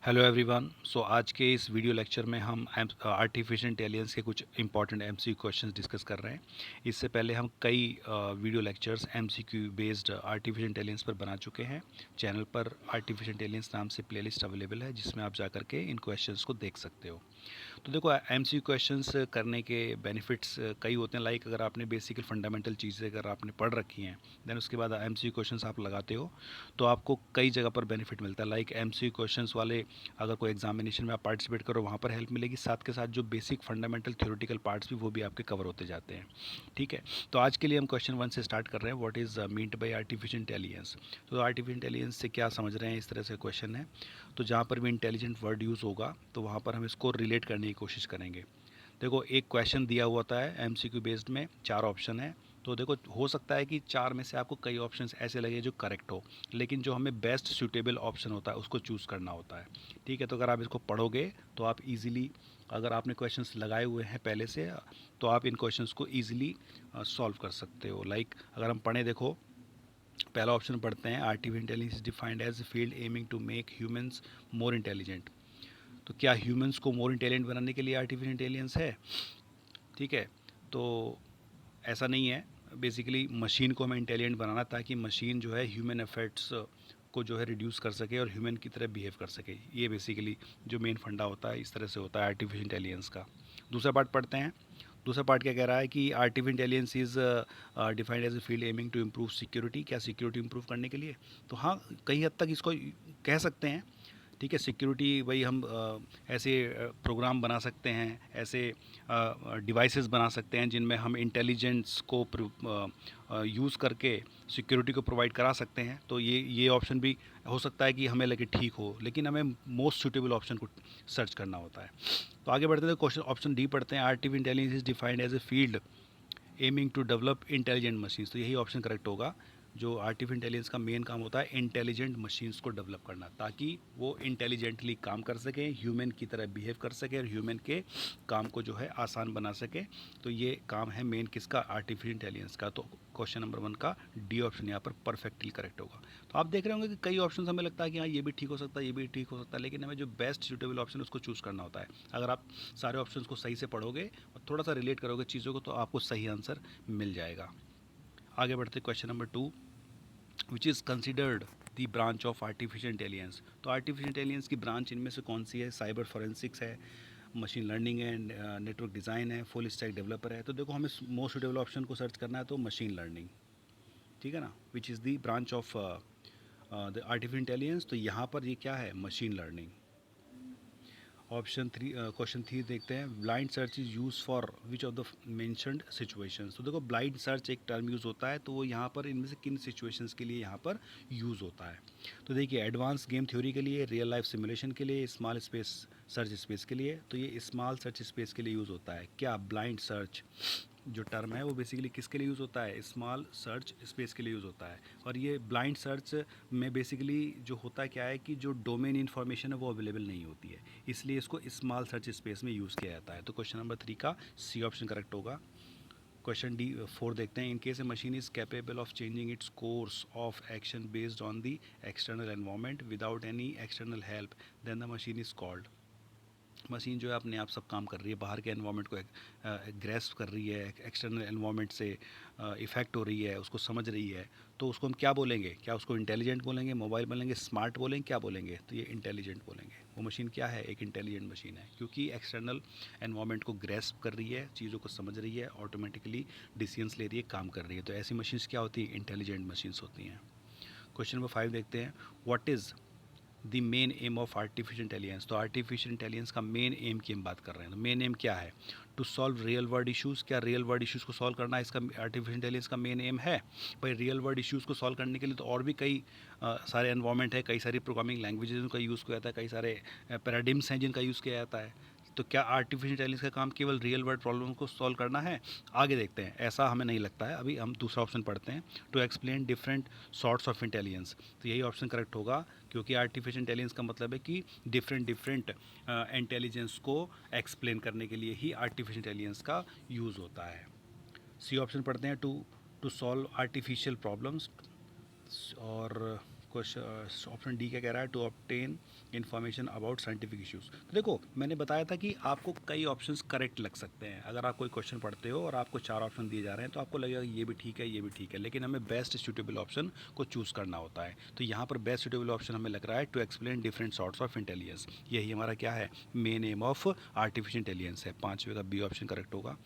Hello everyone. आज के इस वीडियो लेक्चर में हम आर्टिफिशियल इंटेलिजेंस के कुछ इंपॉर्टेंट एमसीक्यू क्वेश्चंस डिस्कस कर रहे हैं। इससे पहले हम कई video lectures MCQ based artificial intelligence पर बना चुके हैं। चैनल पर आर्टिफिशियल इंटेलिजेंस नाम से प्लेलिस्ट अवेलेबल है, जिसमें आप जा करके इन क्वेश्चंस को देख सकते हो। तो देखो, एमसीक्यू क्वेश्चंस करने के बेनिफिट्स कई होते हैं। लाइक अगर आपने बेसिकल फंडामेंटल चीज़ें अगर आपने पढ़ रखी हैं, देन उसके बाद एमसीक्यू क्वेश्चंस आप लगाते हो तो आपको कई जगह पर बेनिफिट मिलता है। लाइक एमसीक्यू क्वेश्चंस वाले अगर कोई एग्जामिनेशन में आप पार्टिसिपेट करो, वहाँ पर हेल्प मिलेगी। साथ के साथ जो बेसिक फंडामेंटल थ्योरेटिकल पार्ट्स भी वो भी आपके कवर होते जाते हैं। ठीक है, तो आज के लिए हम क्वेश्चन 1 से स्टार्ट कर रहे हैं। What is meant by artificial intelligence. तो आर्टिफिशियल इंटेलिजेंस से क्या समझ रहे हैं, इस तरह से क्वेश्चन है। तो जहाँ पर भी इंटेलिजेंट वर्ड यूज़ होगा तो वहाँ पर हम इसको रिलेट करने की कोशिश करेंगे। देखो, एक क्वेश्चन दिया हुआ होता है एमसीक्यू बेस्ड में, 4 ऑप्शन है। तो देखो, हो सकता है कि 4 में से आपको कई ऑप्शंस ऐसे लगे जो करेक्ट हो, लेकिन जो हमें बेस्ट सूटेबल ऑप्शन होता है उसको चूज़ करना होता है। ठीक है, तो अगर आप इसको पढ़ोगे तो आप इजीली, अगर आपने क्वेश्चंस लगाए हुए हैं पहले से, तो आप इन क्वेश्चंस को इजीली सॉल्व कर सकते हो। लाइक अगर हम पढ़ें, देखो पहला ऑप्शन पढ़ते हैं। Artificial intelligence defined as field aiming to make humans more intelligent. तो क्या ह्यूमंस को मोर इंटेलिजेंट बनाने के लिए आर्टिफिशियल इंटेलिजेंस है? ठीक है, तो ऐसा नहीं है। बेसिकली मशीन को हमें इंटेलिजेंट बनाना, ताकि मशीन जो है ह्यूमन एफर्ट्स को जो है रिड्यूस कर सके और ह्यूमन की तरह बिहेव कर सके। ये बेसिकली जो मेन फंडा होता है, इस तरह से होता है आर्टिफिशियल इंटेलिजेंस का। दूसरा पार्ट पढ़ते हैं। दूसरा पार्ट क्या कह रहा है कि artificial intelligence is defined as a field aiming to improve security. क्या सिक्योरिटी इंप्रूव करने के लिए? तो हाँ, कई हद तक इसको कह सकते हैं। ठीक है, सिक्योरिटी वही हम ऐसे प्रोग्राम बना सकते हैं, ऐसे डिवाइसेस बना सकते हैं जिनमें हम इंटेलिजेंस को यूज़ करके सिक्योरिटी को प्रोवाइड करा सकते हैं। तो ये ऑप्शन भी हो सकता है कि हमें लगे ठीक हो, लेकिन हमें मोस्ट सूटेबल ऑप्शन को सर्च करना होता है। तो आगे बढ़ते हैं, क्वेश्चन ऑप्शन डी पढ़ते हैं। Artificial intelligence is defined as a field aiming to develop intelligent machines. तो यही ऑप्शन करेक्ट होगा। जो आर्टिफिशियल इंटेलिजेंस का मेन काम होता है इंटेलिजेंट मशीन्स को डेवलप करना, ताकि वो इंटेलिजेंटली काम कर सकें, ह्यूमन की तरह बिहेव कर सकें और ह्यूमन के काम को जो है आसान बना सके। तो ये काम है मेन किसका? आर्टिफिशियल इंटेलिजेंस का। तो क्वेश्चन नंबर 1 का डी ऑप्शन यहाँ पर परफेक्टली करेक्ट होगा। तो आप देख रहे होंगे कि कई ऑप्शन हमें लगता है कि हाँ, ये भी ठीक हो सकता है, ये भी ठीक हो सकता है, लेकिन हमें जो बेस्ट सूटेबल ऑप्शन उसको चूज़ करना होता है। अगर आप सारे ऑप्शंस को सही से पढ़ोगे और थोड़ा सा रिलेट करोगे चीज़ों को, तो आपको सही आंसर मिल जाएगा। आगे बढ़ते question number 2, which is considered the branch of artificial intelligence. तो आर्टिफिशियल इंटेलिजेंस की ब्रांच इनमें से कौन सी है? साइबर फॉरेंसिक्स है, मशीन लर्निंग है, नेटवर्क डिज़ाइन है, फुल स्टैक डेवलपर है। तो देखो, हमें मोस्ट सुटेबल ऑप्शन को सर्च करना है, तो मशीन लर्निंग। ठीक है ना, which is the branch of the artificial intelligence. तो यहाँ पर ये क्या है? Machine learning. ऑप्शन 3, क्वेश्चन 3 देखते हैं। Blind search is use for which of the mentioned situations. तो देखो, ब्लाइंड सर्च एक टर्म यूज़ होता है, तो वो यहाँ पर इनमें से किन सिचुएशंस के लिए यहाँ पर यूज़ होता है? तो देखिए, एडवांस गेम थ्योरी के लिए, रियल लाइफ सिमुलेशन के लिए, स्मॉल स्पेस सर्च स्पेस के लिए। तो ये स्मॉल सर्च स्पेस के लिए यूज़ होता है। क्या ब्लाइंड सर्च जो टर्म है वो बेसिकली किसके लिए यूज़ होता है? स्मॉल सर्च स्पेस के लिए यूज़ होता है। और ये ब्लाइंड सर्च में बेसिकली जो होता है क्या है कि जो डोमेन इन्फॉर्मेशन है वो अवेलेबल नहीं होती है, इसलिए इसको स्मॉल सर्च स्पेस में यूज़ किया जाता है। तो क्वेश्चन नंबर 3 का सी ऑप्शन करेक्ट होगा। क्वेश्चन डी 4 देखते हैं। In case a machine is capable of changing its course of action based on the external environment without any external help, then the machine is called. Machine जो है अपने आप सब काम कर रही है, बाहर के एनवायरनमेंट को ग्रेस्प कर रही है, एक्सटर्नल एनवायरनमेंट से इफ़ेक्ट हो रही है, उसको समझ रही है। तो उसको हम क्या बोलेंगे? क्या उसको इंटेलिजेंट बोलेंगे, मोबाइल बोलेंगे, स्मार्ट बोलेंगे, क्या बोलेंगे? तो ये इंटेलिजेंट बोलेंगे। वो मशीन क्या है? एक इंटेलिजेंट मशीन है, क्योंकि एक्सटर्नल एनवायरनमेंट को ग्रेस्प कर रही है, चीज़ों को समझ रही है, ऑटोमेटिकली डिसीजंस ले रही है, काम कर रही है। तो ऐसी मशीन्स क्या होती है? इंटेलिजेंट मशीन्स होती हैं। क्वेश्चन नंबर 5 देखते हैं। What is the main aim of artificial intelligence. तो आर्टिफिशियल इंटेलिजेंस का मेन एम की हम बात कर रहे हैं। तो मेन एम क्या है? To solve real world issues. क्या रियल वर्ल्ड इश्यूज़ को सॉल्व करना इसका आर्टिफिशियल इंटेलिजेंस का मेन एम है? भाई, रियल वर्ल्ड इश्यूज़ को सॉल्व करने के लिए तो और भी कई सारे एनवायरनमेंट है, कई सारी प्रोग्रामिंग लैंग्वेजेज उनका यूज़ किया जाता है, कई सारे पैराडिम्स हैं जिनका यूज़ किया जाता है। तो क्या आर्टिफिशियल इंटेलिजेंस का काम केवल रियल वर्ल्ड प्रॉब्लम को सॉल्व करना है? आगे देखते हैं, ऐसा हमें नहीं लगता है। अभी हम दूसरा ऑप्शन पढ़ते हैं। To explain different sorts of intelligence. तो यही ऑप्शन करेक्ट होगा, क्योंकि आर्टिफिशियल इंटेलिजेंस का मतलब है कि डिफरेंट डिफरेंट इंटेलिजेंस को एक्सप्लेन करने के लिए ही आर्टिफिशियल इंटेलिजेंस का यूज़ होता है। सी ऑप्शन पढ़ते हैं। To to solve artificial problems. और क्वेश्चन ऑप्शन डी क्या कह रहा है, to obtain information about scientific issues. तो देखो मैंने बताया था कि आपको कई ऑप्शंस करेक्ट लग सकते हैं। अगर आप कोई क्वेश्चन पढ़ते हो और आपको 4 ऑप्शन दिए जा रहे हैं तो आपको लगेगा ये भी ठीक है, ये भी ठीक है, लेकिन हमें बेस्ट सूटेबल ऑप्शन को चूज़ करना होता है। तो यहाँ पर बेस्ट सूटेबल ऑप्शन हमें लग रहा है to explain different sorts of intelligence. यही हमारा क्या है, main aim of artificial intelligence है। 5वें का बी ऑप्शन करेक्ट होगा।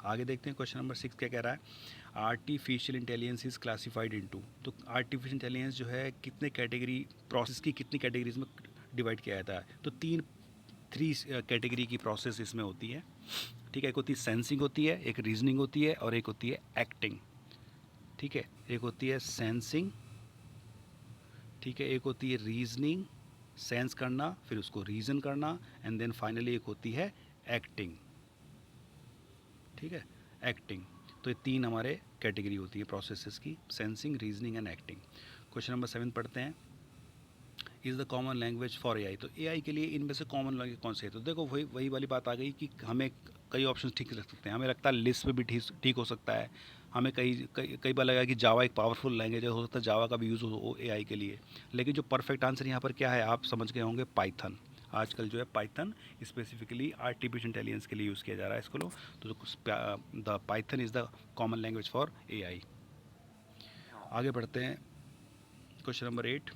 आगे देखते हैं क्वेश्चन नंबर 6 क्या कह रहा है, artificial intelligence is classified into. तो आर्टिफिशियल इंटेलिजेंस जो है कितने कैटेगरी, प्रोसेस की कितनी कैटेगरीज में डिवाइड किया जाता है। तो थ्री कैटेगरी की प्रोसेस इसमें होती है। ठीक है, एक होती है सेंसिंग होती है, एक रीजनिंग होती है और एक होती है एक्टिंग। ठीक है, एक होती है सेंसिंग, ठीक है, एक होती है रीजनिंग, सेंस करना, फिर उसको रीज़न करना, एंड देन फाइनली एक होती है एक्टिंग। ठीक है, एक्टिंग। तो ये 3 हमारे कैटेगरी होती है प्रोसेसेस की, sensing, reasoning and acting. Question number 7 पढ़ते हैं, is the common language for AI. तो एआई के लिए इनमें से कॉमन लैंग्वेज कौन सी है। तो देखो वही वही वाली बात आ गई कि हमें कई ऑप्शन ठीक लग सकते हैं। हमें लगता है लिस्ट पे भी ठीक ठीक हो सकता है। हमें कई बार लगा कि जावा एक पावरफुल लैंग्वेज है, हो सकता है जावा का भी यूज़ हो एआई के लिए। लेकिन जो परफेक्ट आंसर यहाँ पर क्या है, आप समझ गए होंगे, पाइथन। आजकल जो है पाइथन स्पेसिफिकली आर्टिफिशियल इंटेलिजेंस के लिए यूज़ किया जा रहा है इसको। लो तो the Python is the common language for AI. आगे बढ़ते हैं, question number 8,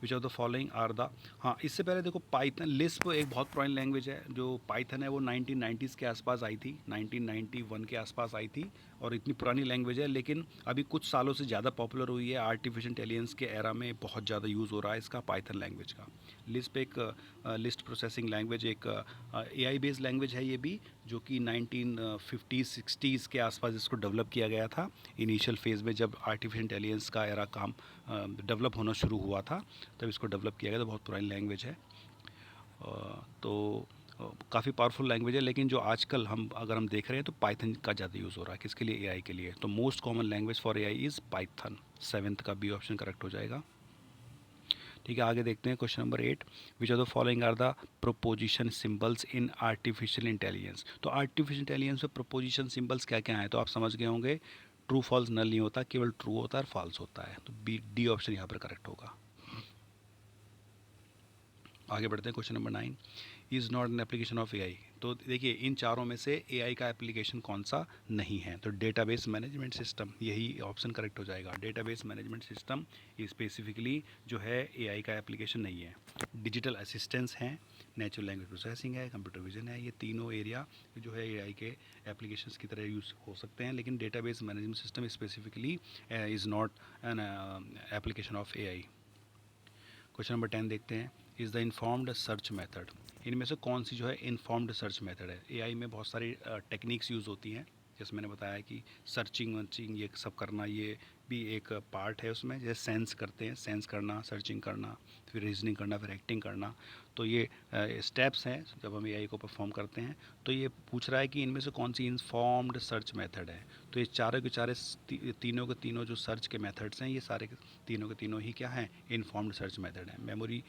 which of the following are the. हाँ, इससे पहले देखो पाइथन, लिस्प एक बहुत पुरानी लैंग्वेज है। जो पाइथन है वो 1990s के आसपास आई थी, 1991 के आसपास आई थी, और इतनी पुरानी लैंग्वेज है, लेकिन अभी कुछ सालों से ज़्यादा पॉपुलर हुई है। आर्टिफिशियल इंटेलिजेंस के एरा में बहुत ज़्यादा यूज़ हो रहा है इसका, पाइथन लैंग्वेज का। लिस्प एक लिस्ट प्रोसेसिंग लैंग्वेज, एक एआई बेस्ड लैंग्वेज है ये भी, जो कि 1950s 60s के आसपास इसको डेवलप किया गया था। इनिशियल फेज़ में जब आर्टिफिशियल इंटेलिजेंस का एरा काम डेवलप होना शुरू हुआ था, तब इसको डेवलप किया गया था। बहुत पुरानी लैंग्वेज है। तो काफ़ी पावरफुल लैंग्वेज है, लेकिन जो आजकल अगर हम देख रहे हैं तो पाइथन का ज़्यादा यूज़ हो रहा है। किसके लिए, एआई के लिए। तो most common language for AI is Python. 7th का बी ऑप्शन करेक्ट हो जाएगा। ठीक है, आगे देखते हैं question number 8, which are the following are the proposition symbols in artificial intelligence. तो आर्टिफिशियल इंटेलिजेंस में प्रोपोजिशन सिंबल्स क्या क्या हैं, तो आप समझ गए होंगे। ट्रू फॉल्स नल नहीं होता, केवल ट्रू होता है और फॉल्स होता है। तो बी डी ऑप्शन यहाँ पर करेक्ट होगा। आगे बढ़ते हैं, question number 9, is not an application of AI. तो देखिए इन चारों में से एआई का एप्लीकेशन कौन सा नहीं है। तो डेटाबेस मैनेजमेंट सिस्टम, यही ऑप्शन करेक्ट हो जाएगा। डेटाबेस मैनेजमेंट सिस्टम स्पेसिफिकली जो है एआई का एप्लीकेशन नहीं है। डिजिटल असिस्टेंस हैं, नेचुरल लैंग्वेज प्रोसेसिंग है, कंप्यूटर विजन है, ये तीनों एरिया जो है एआई के एप्लीकेशंस की तरह यूज़ हो सकते हैं, लेकिन database management system specifically is not an application of AI. Question number 10 देखते हैं, is the informed search method. इनमें से कौन सी जो है इन्फॉर्म्ड सर्च मेथड है। एआई में बहुत सारी टेक्निक्स यूज़ होती हैं, जैसे मैंने बताया कि सर्चिंग वर्चिंग ये सब करना, ये भी एक पार्ट है उसमें। जैसे सेंस करते हैं, सेंस करना, सर्चिंग करना, फिर रीजनिंग करना, फिर एक्टिंग करना। तो ये स्टेप्स हैं जब हम एआई को परफॉर्म करते हैं। तो ये पूछ रहा है कि इनमें से कौन सी इन्फॉर्म्ड सर्च मेथड है। तो ये चारों के चारे तीनों के तीनों जो सर्च के मेथड्स हैं, ये सारे तीनों के तीनों ही क्या हैं, इन्फॉर्म्ड सर्च मेथड है। मेमोरी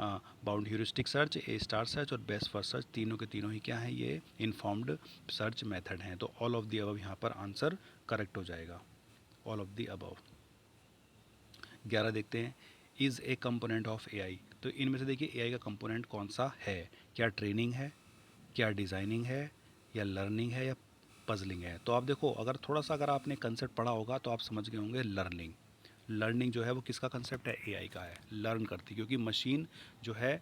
बाउंड ह्यूरिस्टिक सर्च, ए स्टार सर्च और बेस्ट फर्स्ट सर्च, तीनों के तीनों ही क्या हैं, ये इन्फॉर्म्ड सर्च मेथड हैं। तो ऑल ऑफ दी अबव यहाँ पर आंसर करेक्ट हो जाएगा, ऑल ऑफ दी अबव। 11 देखते हैं, is a component of AI. तो इनमें से देखिए एआई का कंपोनेंट कौन सा है। क्या ट्रेनिंग है, क्या डिज़ाइनिंग है, या लर्निंग है, या पजलिंग है। तो आप देखो, अगर थोड़ा सा अगर आपने कंसेप्ट पढ़ा होगा तो आप समझ गए होंगे लर्निंग। लर्निंग जो है वो किसका कंसेप्ट है, एआई का है। लर्न करती, क्योंकि मशीन जो है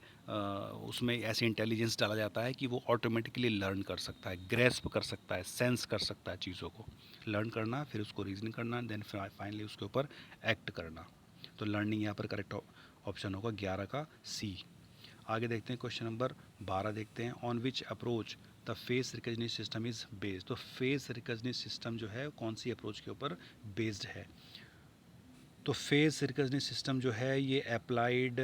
उसमें ऐसे इंटेलिजेंस डाला जाता है कि वो ऑटोमेटिकली लर्न कर सकता है, ग्रेस्प कर सकता है, सेंस कर सकता है चीज़ों को। लर्न करना, फिर उसको रीजनिंग करना, देन फाइनली उसके ऊपर एक्ट करना। तो लर्निंग यहाँ पर करेक्ट ऑप्शन होगा 11 का सी। आगे देखते हैं, क्वेश्चन नंबर 12 देखते हैं, on which approach the face recognition system is based. तो फेस रिकग्निशन सिस्टम जो है कौन सी अप्रोच के ऊपर बेस्ड है। तो फेस रिकग्निशन सिस्टम जो है ये अप्लाइड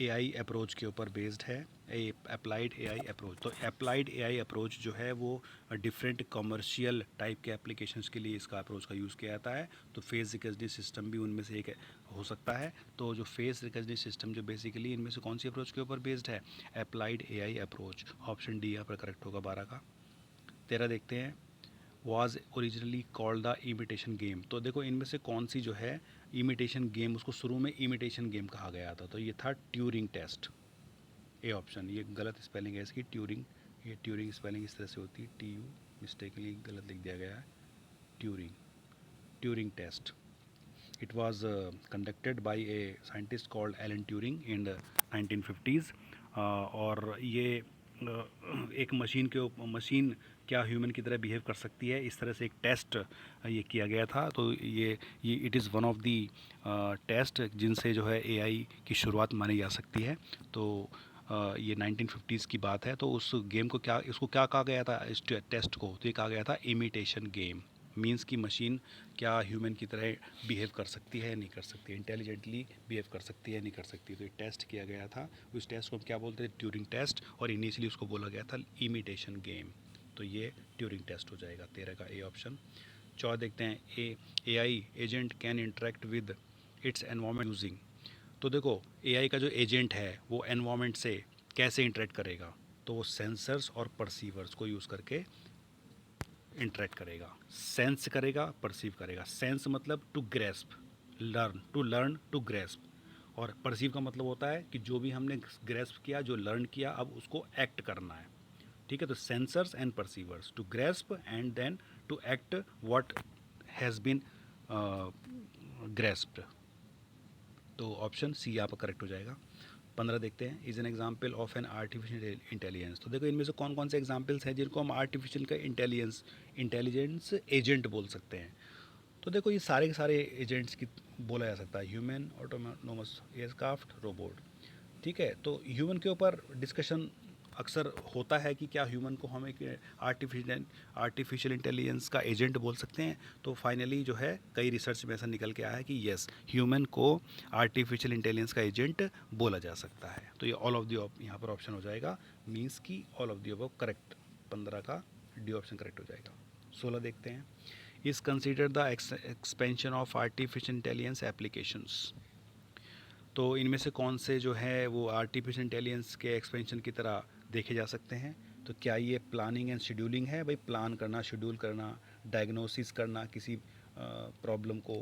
एआई अप्रोच के ऊपर बेस्ड है। Applied AI approach. तो अप्लाइड एआई अप्रोच जो है वो डिफरेंट कमर्शियल टाइप के एप्लीकेशंस के लिए इसका अप्रोच का यूज़ किया जाता है। तो फेस रिकग्निशन सिस्टम भी उनमें से एक हो सकता है। तो जो फेस रिकग्निशन सिस्टम जो बेसिकली इनमें से कौन सी अप्रोच के ऊपर बेस्ड है, applied AI approach. Option D यहाँ पर करेक्ट होगा 12 का। 13 देखते हैं, was originally called the imitation game. तो देखो इनमें से कौन सी जो है इमिटेशन गेम, उसको शुरू में इमिटेशन गेम कहा गया था, तो ये था ट्यूरिंग टेस्ट। ए ऑप्शन, ये गलत स्पेलिंग है इसकी, ट्यूरिंग, ये ट्यूरिंग स्पेलिंग इस तरह से होती है, टी यू मिस्टेकली गलत लिख दिया गया है, Turing, Turing test. It was conducted by a scientist called Alan Turing in the 1950s। और ये एक मशीन क्या ह्यूमन की तरह बिहेव कर सकती है, इस तरह से एक टेस्ट ये किया गया था। तो ये it is one of the test जिनसे जो है एआई की शुरुआत मानी जा सकती है। तो ये 1950s की बात है। तो उस गेम को इसको क्या कहा गया था, इस टेस्ट को, तो ये कहा गया था इमिटेशन गेम। मीन्स की मशीन क्या ह्यूमन की तरह बिहेव कर सकती है, नहीं कर सकती है, इंटेलिजेंटली बिहेव कर सकती है, नहीं कर सकती। तो ये टेस्ट किया गया था, उस टेस्ट को हम क्या बोलते हैं, ट्यूरिंग टेस्ट, और इनिशियली उसको बोला गया था इमिटेशन गेम। तो ये ट्यूरिंग टेस्ट हो जाएगा 13 का ए ऑप्शन। 14 देखते हैं, A I agent can interact with its environment using. तो देखो एआई का जो एजेंट है वो एनवायरमेंट से कैसे इंटरेक्ट करेगा, तो वो सेंसर्स और परसीवर्स को यूज़ करके इंटरेक्ट करेगा, सेंस करेगा, परसीव करेगा। सेंस मतलब to grasp, learn to grasp, और परसीव का मतलब होता है कि जो भी हमने ग्रेस्प किया, जो लर्न किया, अब उसको एक्ट करना है। ठीक है, तो sensors and perceivers to grasp and then to act what has been grasped. तो ऑप्शन सी यहाँ पर करेक्ट हो जाएगा। 15 देखते हैं, is an example of an artificial intelligence. तो देखो इनमें से कौन कौन से एग्जाम्पल्स हैं जिनको हम आर्टिफिशियल का इंटेलिजेंस एजेंट बोल सकते हैं। तो देखो ये सारे के सारे एजेंट्स की बोला जा सकता है, ह्यूमन, ऑटोनोमस एयरक्राफ्ट, रोबोट। ठीक है, तो ह्यूमन के ऊपर डिस्कशन अक्सर होता है कि क्या ह्यूमन को हम एक आर्टिफिशियल इंटेलिजेंस का एजेंट बोल सकते हैं। तो फाइनली जो है कई रिसर्च में ऐसा निकल के आया है कि यस, ह्यूमन को आर्टिफिशियल इंटेलिजेंस का एजेंट बोला जा सकता है। तो ये ऑल ऑफ दी यहाँ पर ऑप्शन हो जाएगा, मीन्स की all of the above correct. 15 का डी ऑप्शन करेक्ट हो जाएगा। 16 देखते हैं, is consider the expansion of artificial intelligence applications. तो इनमें से कौन से जो है वो आर्टिफिशियल इंटेलिजेंस के एक्सपेंशन की तरह देखे जा सकते हैं। तो क्या ये प्लानिंग एंड शेड्यूलिंग है, भाई प्लान करना, शेड्यूल करना, डायग्नोसिस करना किसी प्रॉब्लम को,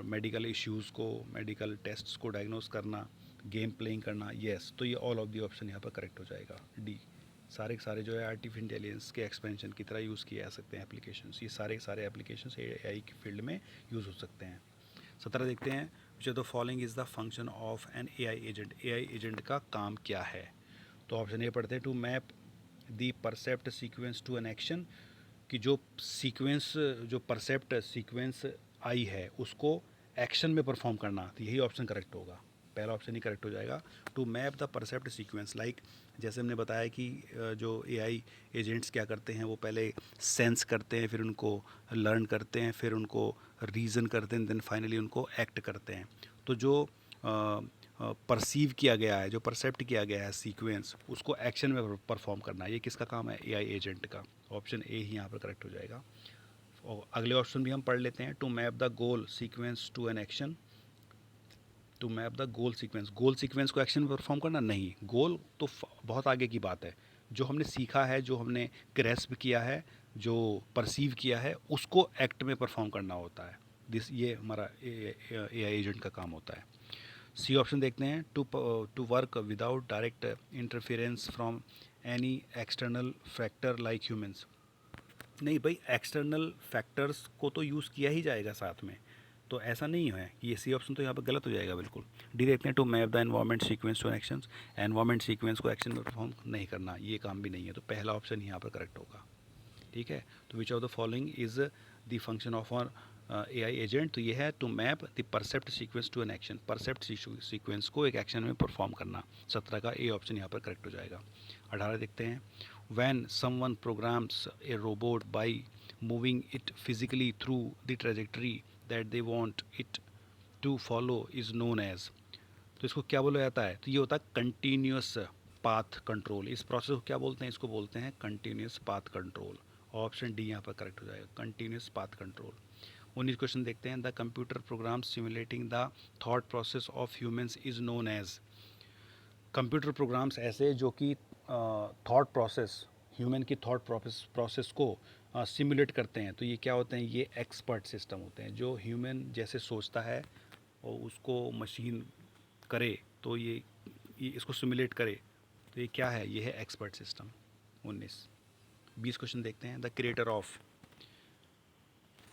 मेडिकल इश्यूज़ को, मेडिकल टेस्ट्स को डायग्नोस करना, गेम प्लेइंग करना। येस, तो ये ऑल ऑफ दी ऑप्शन यहाँ पर करेक्ट हो जाएगा, डी। सारे के सारे जो है आर्टिफिशियल इंटेलिजेंस के एक्सपेंशन की तरह यूज़ किए जा सकते हैं एप्लीकेशंस। ये सारे के सारे एप्लीकेशंस एआई की फील्ड में यूज़ हो सकते हैं। 17 देखते हैं, which of the following is the function of an AI agent. AI agent का काम क्या है। तो ऑप्शन ए पढ़ते हैं, to map the percept sequence to an action, कि जो सीक्वेंस, जो परसेप्ट सीक्वेंस आई है उसको एक्शन में परफॉर्म करना। तो यही ऑप्शन करेक्ट होगा, पहला ऑप्शन ही करेक्ट हो जाएगा, to map the percept sequence. Like जैसे हमने बताया कि जो एआई एजेंट्स क्या करते हैं, वो पहले सेंस करते हैं, फिर उनको लर्न करते हैं, फिर उनको रीज़न करते हैं, देन फाइनली उनको एक्ट करते हैं। तो जो परसीव किया गया है, जो परसेप्ट किया गया है सीक्वेंस, उसको एक्शन में परफॉर्म करना, ये किसका काम है, एआई एजेंट का। ऑप्शन ए ही यहाँ पर करेक्ट हो जाएगा। और अगले ऑप्शन भी हम पढ़ लेते हैं, to map the goal sequence to an action. To map the goal sequence, goal sequence को एक्शन में परफॉर्म करना नहीं, गोल तो बहुत आगे की बात है। जो हमने सीखा है, जो हमने ग्रेस्प किया है, जो परसीव किया है, उसको एक्ट में परफॉर्म करना होता है। ये हमारा एआई एजेंट का काम होता है। सी ऑप्शन देखते हैं, to work without direct interference from any external factor like humans. नहीं भाई, एक्सटर्नल फैक्टर्स को तो यूज़ किया ही जाएगा साथ में, तो ऐसा नहीं है कि ये सी ऑप्शन तो यहाँ पर गलत हो जाएगा बिल्कुल। डी देखते हैं, to map the environment sequence to actions. Environment sequence को एक्शन में परफॉर्म नहीं करना, ये काम भी नहीं है, तो पहला ऑप्शन यहाँ पर करेक्ट होगा। ठीक है, तो which of the following is the function of on AI agent. तो ये है to map the percept sequence to an action, percept sequence को एक एक्शन में परफॉर्म करना। 17 का ए ऑप्शन यहाँ पर करेक्ट हो जाएगा। 18 देखते हैं, when someone programs a robot by moving it physically through the trajectory that they want it to follow is known as. तो इसको क्या बोला जाता है, तो ये होता है कंटिन्यूस पाथ कंट्रोल। इस प्रोसेस को क्या बोलते हैं, इसको बोलते हैं continuous path control. Option D यहाँ पर करेक्ट हो जाएगा, कंटिन्यूस पाथ कंट्रोल। 19 क्वेश्चन देखते हैं, the computer program simulating the thought process of humans is known as. Computer programs ऐसे जो कि थॉट प्रोसेस, ह्यूमन की थॉट प्रोसेस को सिमुलेट करते हैं, तो ये क्या होते हैं, ये एक्सपर्ट सिस्टम होते हैं। जो ह्यूमन जैसे सोचता है, और उसको मशीन करे तो ये इसको सिमुलेट करे, तो ये क्या है? ये है एक्सपर्ट सिस्टम। 20 क्वेश्चन देखते हैं। द क्रिएटर ऑफ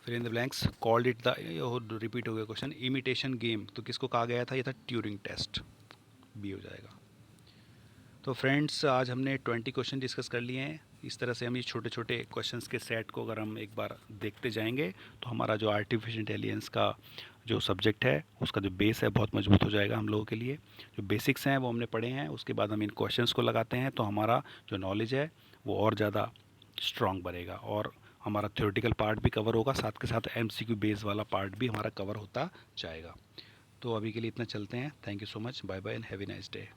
फिर in the blanks called it the, repeat हो गया क्वेश्चन, इमिटेशन गेम, तो किसको कहा गया था? ये था ट्यूरिंग टेस्ट। बी हो जाएगा। तो फ्रेंड्स आज हमने 20 क्वेश्चन डिस्कस कर लिए हैं। इस तरह से हम ये छोटे छोटे क्वेश्चंस के सेट को अगर हम एक बार देखते जाएंगे तो हमारा जो आर्टिफिशियल इंटेलिजेंस का जो सब्जेक्ट है उसका जो बेस है बहुत मजबूत हो जाएगा हम लोगों के लिए। जो बेसिक्स हैं वो हमने पढ़े हैं, उसके बाद हम इन क्वेश्चंस को लगाते हैं तो हमारा जो नॉलेज है वो और ज़्यादा स्ट्रॉन्ग बनेगा और हमारा थ्योरेटिकल पार्ट भी कवर होगा, साथ के साथ MCQ बेस वाला पार्ट भी हमारा कवर होता जाएगा। तो अभी के लिए इतना चलते हैं। Thank you so much. Bye bye and have a nice day.